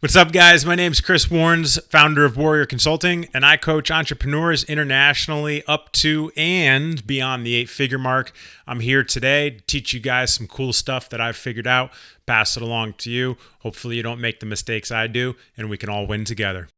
What's up, guys? My name's Chris Warnes, founder of Warrior Consulting, and I coach entrepreneurs internationally up to and beyond the 8-figure mark. I'm here today to teach you guys some cool stuff that I've figured out, pass it along to you. Hopefully you don't make the mistakes I do, and we can all win together.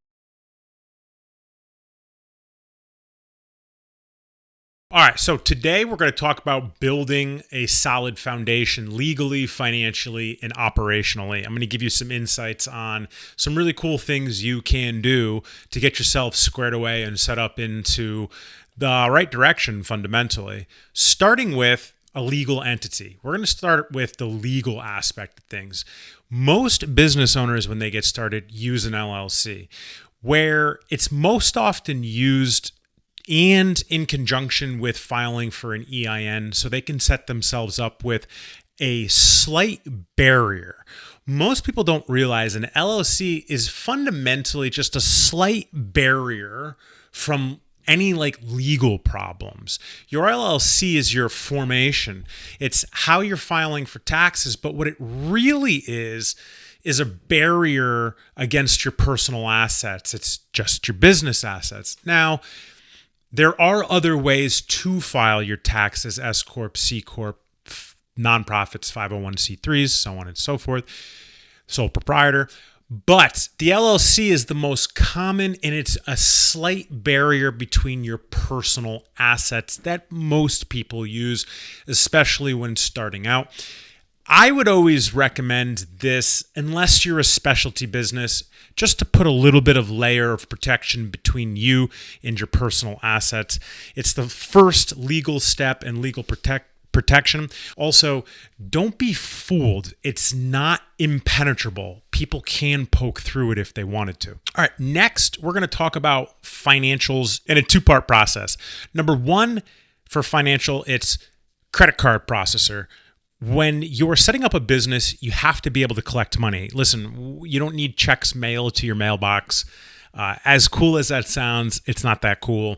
All right, so today we're going to talk about building a solid foundation legally, financially, and operationally. I'm going to give you some insights on some really cool things you can do to get yourself squared away and set up into the right direction fundamentally, starting with a legal entity. We're going to start with the legal aspect of things. Most business owners, when they get started, use an LLC, where it's most often used and in conjunction with filing for an EIN, so they can set themselves up with a slight barrier. Most people don't realize an LLC is fundamentally just a slight barrier from any legal problems. Your LLC is your formation. It's how you're filing for taxes, but what it really is a barrier against your personal assets. It's just your business assets. Now, there are other ways to file your taxes: S Corp, C Corp, nonprofits, 501c3s, so on and so forth, sole proprietor. But the LLC is the most common, and it's a slight barrier between your personal assets that most people use, especially when starting out. I would always recommend this, unless you're a specialty business, just to put a little bit of layer of protection between you and your personal assets. It's the first legal step in legal protection. Also, don't be fooled. It's not impenetrable. People can poke through it if they wanted to. All right, next, we're going to talk about financials in a two-part process. Number one, for financial, it's credit card processor. When you're setting up a business, you have to be able to collect money. Listen, you don't need checks mailed to your mailbox. As cool as that sounds, it's not that cool.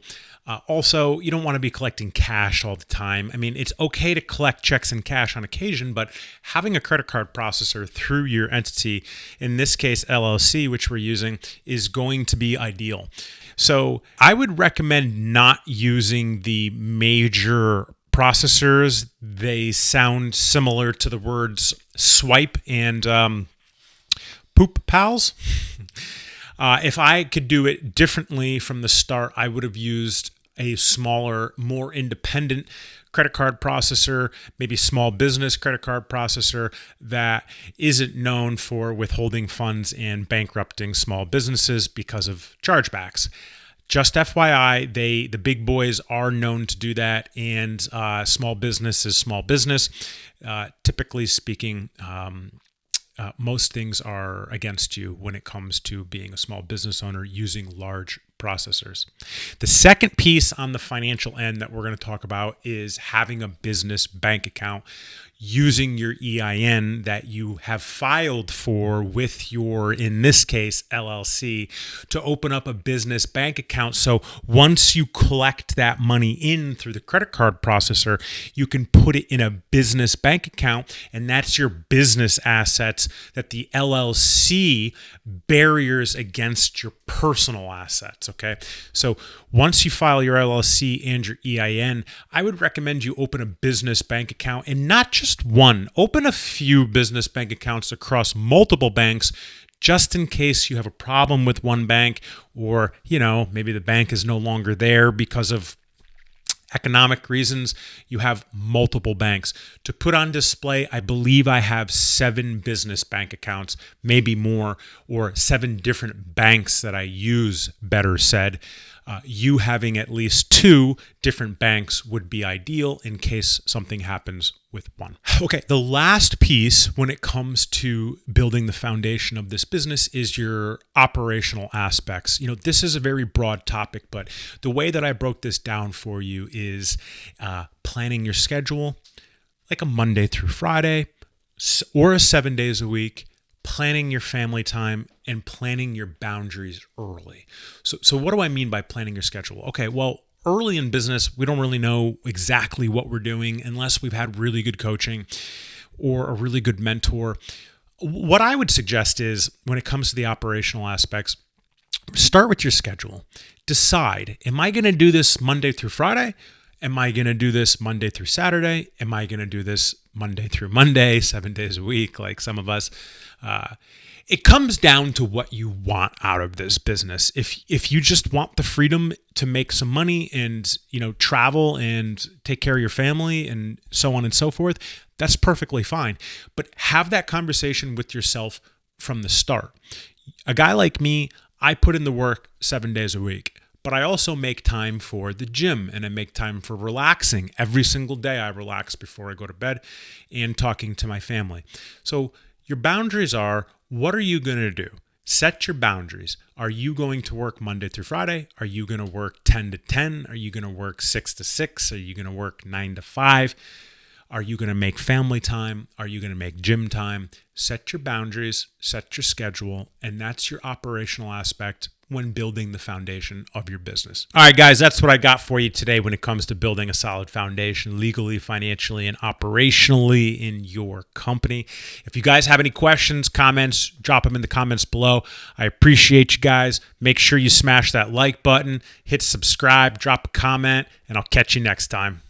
Also, you don't want to be collecting cash all the time. I mean, it's okay to collect checks and cash on occasion, but having a credit card processor through your entity, in this case LLC, which we're using, is going to be ideal. So I would recommend not using the major processors. They sound similar to the words swipe and poop pals. If I could do it differently from the start, I would have used a smaller, more independent credit card processor, maybe small business credit card processor that isn't known for withholding funds and bankrupting small businesses because of chargebacks. Just FYI, the big boys are known to do that, and small business is small business. Typically speaking, most things are against you when it comes to being a small business owner using large processors. The second piece on the financial end that we're going to talk about is having a business bank account using your EIN that you have filed for with your, in this case, LLC, to open up a business bank account. So once you collect that money in through the credit card processor, you can put it in a business bank account, and that's your business assets that the LLC barriers against your personal assets, okay? So once you file your LLC and your EIN, I would recommend you open a business bank account, and not just one. Open a few business bank accounts across multiple banks, just in case you have a problem with one bank, or, maybe the bank is no longer there because of economic reasons. You have multiple banks. To put on display, I believe I have 7 business bank accounts, maybe more, or 7 different banks that I use, better said. You having at least 2 different banks would be ideal in case something happens with one. Okay, the last piece when it comes to building the foundation of this business is your operational aspects. This is a very broad topic, but the way that I broke this down for you is planning your schedule, like a Monday through Friday, or 7 days a week, planning your family time, and planning your boundaries early. So what do I mean by planning your schedule? Okay, well, early in business, we don't really know exactly what we're doing unless we've had really good coaching or a really good mentor. What I would suggest is when it comes to the operational aspects, start with your schedule. Decide, am I going to do this Monday through Friday? Am I going to do this Monday through Saturday? Am I going to do this Monday through Monday, 7 days a week, like some of us? It comes down to what you want out of this business. If you just want the freedom to make some money and, travel and take care of your family and so on and so forth, that's perfectly fine. But have that conversation with yourself from the start. A guy like me, I put in the work 7 days a week, but I also make time for the gym and I make time for relaxing. Every single day I relax before I go to bed and talking to my family. So your boundaries are, what are you going to do? Set your boundaries. Are you going to work Monday through Friday? Are you going to work 10 to 10? Are you going to work 6 to 6? Are you going to work 9 to 5? Are you going to make family time? Are you going to make gym time? Set your boundaries, set your schedule, and that's your operational aspect when building the foundation of your business. All right, guys, that's what I got for you today when it comes to building a solid foundation legally, financially, and operationally in your company. If you guys have any questions, comments, drop them in the comments below. I appreciate you guys. Make sure you smash that like button, hit subscribe, drop a comment, and I'll catch you next time.